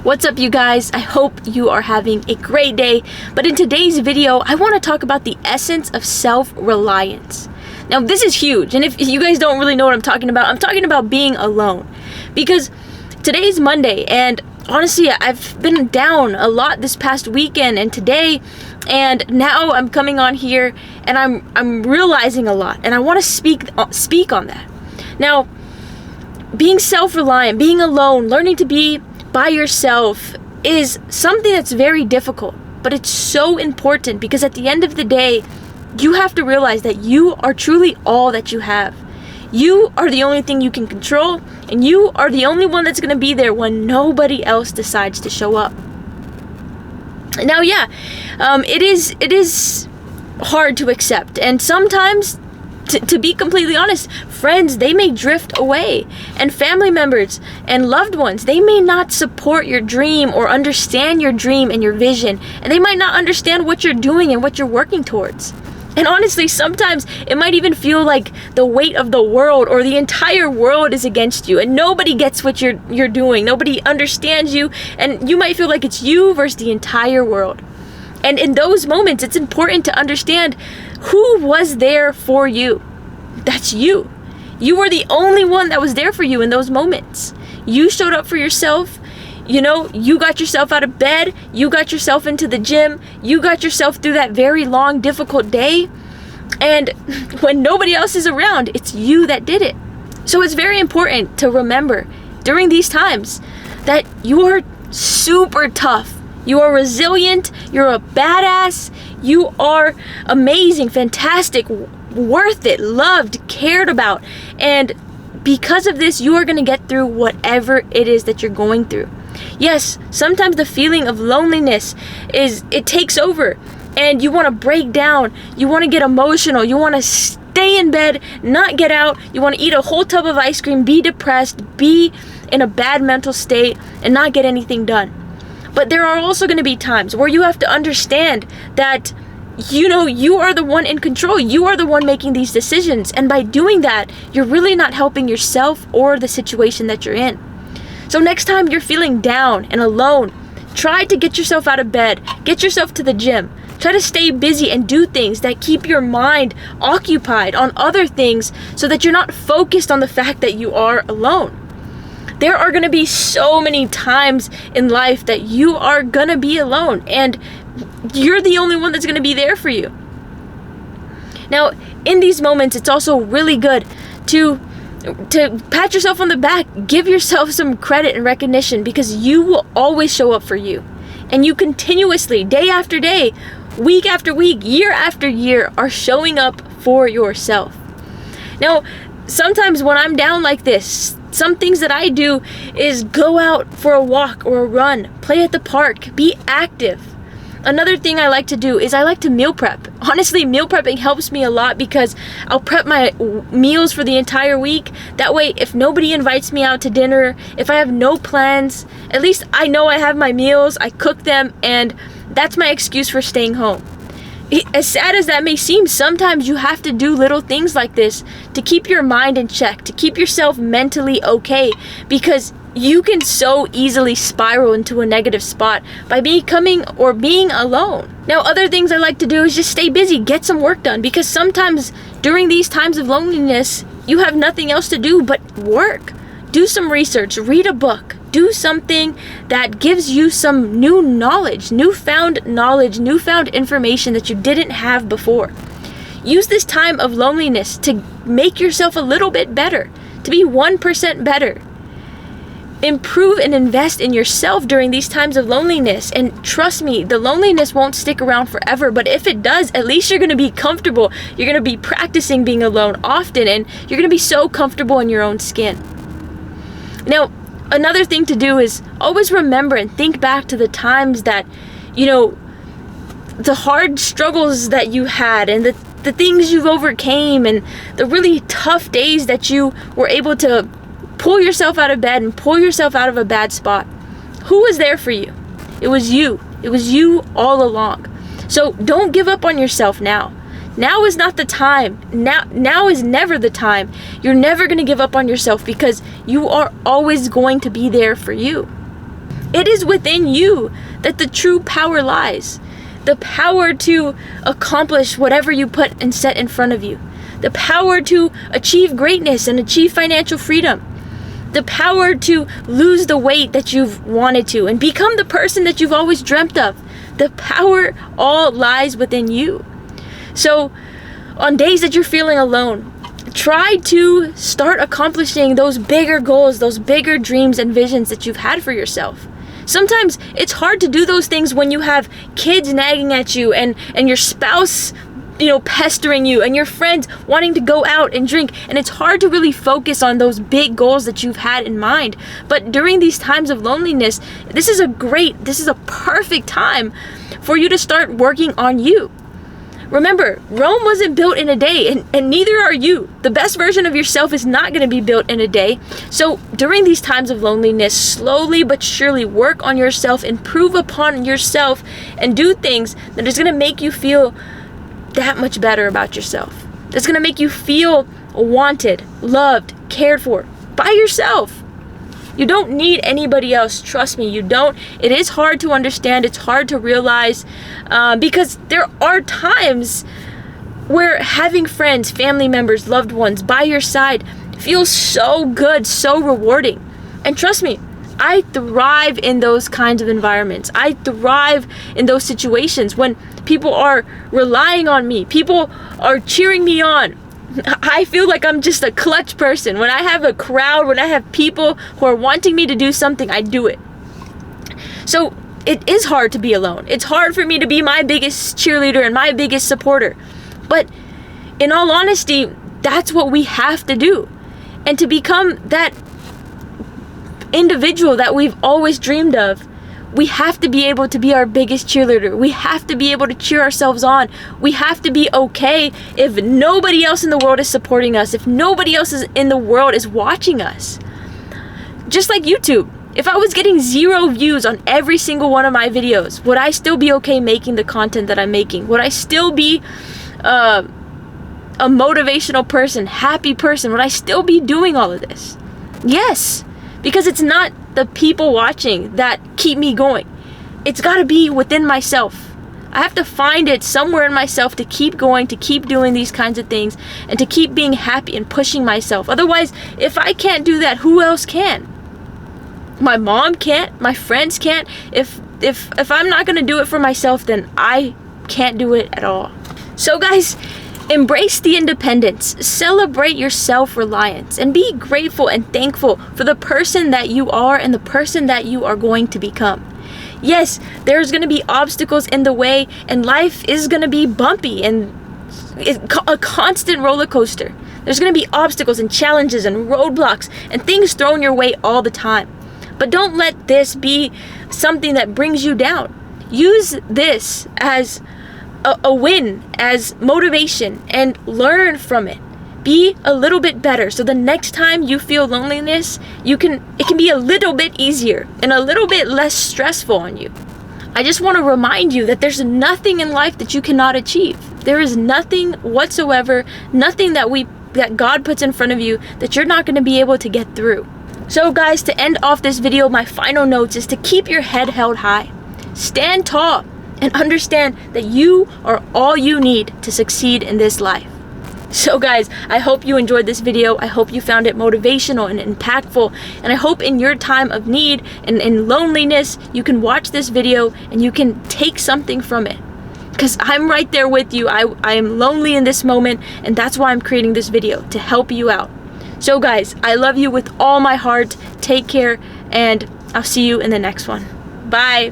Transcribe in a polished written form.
What's up, you guys? I hope you are having a great day. But in today's video, I want to talk about the essence of self-reliance. Now, this is huge. And if you guys don't really know what I'm talking about being alone. Because today's Monday, and honestly, I've been down a lot this past weekend and today. And now I'm coming on here and I'm realizing a lot. And I want to speak on that. Now, being self-reliant, being alone, learning to be by yourself is something that's very difficult, but it's so important because at the end of the day, you have to realize that you are truly all that you have. You are the only thing you can control, and you are the only one that's going to be there when nobody else decides to show up. Now, it is hard to accept, and sometimes, to be completely honest, friends, they may drift away, and family members and loved ones, they may not support your dream or understand your dream and your vision, and they might not understand what you're doing and what you're working towards. And honestly, sometimes it might even feel like the weight of the world or the entire world is against you, and nobody gets what you're doing. Nobody understands you, and you might feel like it's you versus the entire world. And in those moments, it's important to understand who was there for you. That's you. You were the only one that was there for you in those moments. You showed up for yourself. You know, you got yourself out of bed. You got yourself into the gym. You got yourself through that very long, difficult day. And when nobody else is around, it's you that did it. So it's very important to remember during these times that you are super tough. You are resilient, you're a badass, you are amazing, fantastic, worth it, loved, cared about. And because of this, you are going to get through whatever it is that you're going through. Yes, sometimes the feeling of loneliness it takes over and you want to break down, you want to get emotional, you want to stay in bed, not get out, you want to eat a whole tub of ice cream, be depressed, be in a bad mental state and not get anything done. But there are also going to be times where you have to understand that, you are the one in control. You are the one making these decisions. And by doing that, you're really not helping yourself or the situation that you're in. So next time you're feeling down and alone, try to get yourself out of bed, get yourself to the gym. Try to stay busy and do things that keep your mind occupied on other things so that you're not focused on the fact that you are alone. There are going to be so many times in life that you are going to be alone, and you're the only one that's going to be there for you. Now, in these moments, it's also really good to pat yourself on the back, give yourself some credit and recognition, because you will always show up for you. And you continuously, day after day, week after week, year after year, are showing up for yourself. Now, sometimes when I'm down like this, some things that I do is go out for a walk or a run, play at the park, be active. Another thing I like to do is I like to meal prep. Honestly, meal prepping helps me a lot because I'll prep my meals for the entire week. That way, if nobody invites me out to dinner, if I have no plans, at least I know I have my meals, I cook them, and that's my excuse for staying home. As sad as that may seem, sometimes you have to do little things like this to keep your mind in check, to keep yourself mentally okay, because you can so easily spiral into a negative spot by being alone. Now, other things I like to do is just stay busy, get some work done, because sometimes during these times of loneliness, you have nothing else to do but work. Do some research, read a book, do something that gives you some new knowledge, newfound information that you didn't have before. Use this time of loneliness to make yourself a little bit better, to be 1% better. Improve and invest in yourself during these times of loneliness. And trust me, the loneliness won't stick around forever, but if it does, at least you're going to be comfortable. You're going to be practicing being alone often, and you're going to be so comfortable in your own skin. Now, another thing to do is always remember and think back to the times that, the hard struggles that you had and the things you've overcame and the really tough days that you were able to pull yourself out of bed and pull yourself out of a bad spot. Who was there for you? It was you. It was you all along. So don't give up on yourself now. Now is not the time. Now is never the time. You're never going to give up on yourself because you are always going to be there for you. It is within you that the true power lies. The power to accomplish whatever you put and set in front of you. The power to achieve greatness and achieve financial freedom. The power to lose the weight that you've wanted to and become the person that you've always dreamt of. The power all lies within you. So on days that you're feeling alone, try to start accomplishing those bigger goals, those bigger dreams and visions that you've had for yourself. Sometimes it's hard to do those things when you have kids nagging at you and your spouse, pestering you and your friends wanting to go out and drink. And it's hard to really focus on those big goals that you've had in mind. But during these times of loneliness, this is a perfect time for you to start working on you. Remember, Rome wasn't built in a day, and neither are you. The best version of yourself is not going to be built in a day. So during these times of loneliness, slowly but surely work on yourself, improve upon yourself, and do things that is going to make you feel that much better about yourself. That's going to make you feel wanted, loved, cared for by yourself. You don't need anybody else. Trust me, you don't. It is hard to understand. It's hard to realize because there are times where having friends, family members, loved ones by your side feels so good, so rewarding. And trust me, I thrive in those kinds of environments. I thrive in those situations when people are relying on me, people are cheering me on. I feel like I'm just a clutch person. When I have a crowd, when I have people who are wanting me to do something, I do it. So it is hard to be alone. It's hard for me to be my biggest cheerleader and my biggest supporter. But in all honesty, that's what we have to do. And to become that individual that we've always dreamed of, we have to be able to be our biggest cheerleader. We have to be able to cheer ourselves on. We have to be okay if nobody else in the world is supporting us, if nobody else in the world is watching us. Just like YouTube. If I was getting 0 views on every single one of my videos, would I still be okay making the content that I'm making? Would I still be a motivational person, happy person? Would I still be doing all of this? Yes, because it's not the people watching that keep me going. It's got to be within myself. I have to find it somewhere in myself to keep going, to keep doing these kinds of things, and to keep being happy and pushing myself. Otherwise, if I can't do that, who else can? My mom can't, my friends can't. If I'm not going to do it for myself, then I can't do it at all. So guys, embrace the independence, celebrate your self-reliance, and be grateful and thankful for the person that you are and the person that you are going to become. Yes, there's going to be obstacles in the way, and life is going to be bumpy and a constant roller coaster. There's going to be obstacles and challenges and roadblocks and things thrown your way all the time. But don't let this be something that brings you down. Use this as a win, as motivation, and learn from it. Be a little bit better so the next time you feel loneliness, it can be a little bit easier and a little bit less stressful on you. I just want to remind you that there's nothing in life that you cannot achieve. There is nothing whatsoever, nothing that God puts in front of you that you're not going to be able to get through. So guys, to end off this video, my final notes is to keep your head held high. Stand tall and understand that you are all you need to succeed in this life. So guys, I hope you enjoyed this video. I hope you found it motivational and impactful. And I hope in your time of need and in loneliness, you can watch this video and you can take something from it. Because I'm right there with you. I am lonely in this moment, and that's why I'm creating this video, to help you out. So guys, I love you with all my heart. Take care, and I'll see you in the next one. Bye.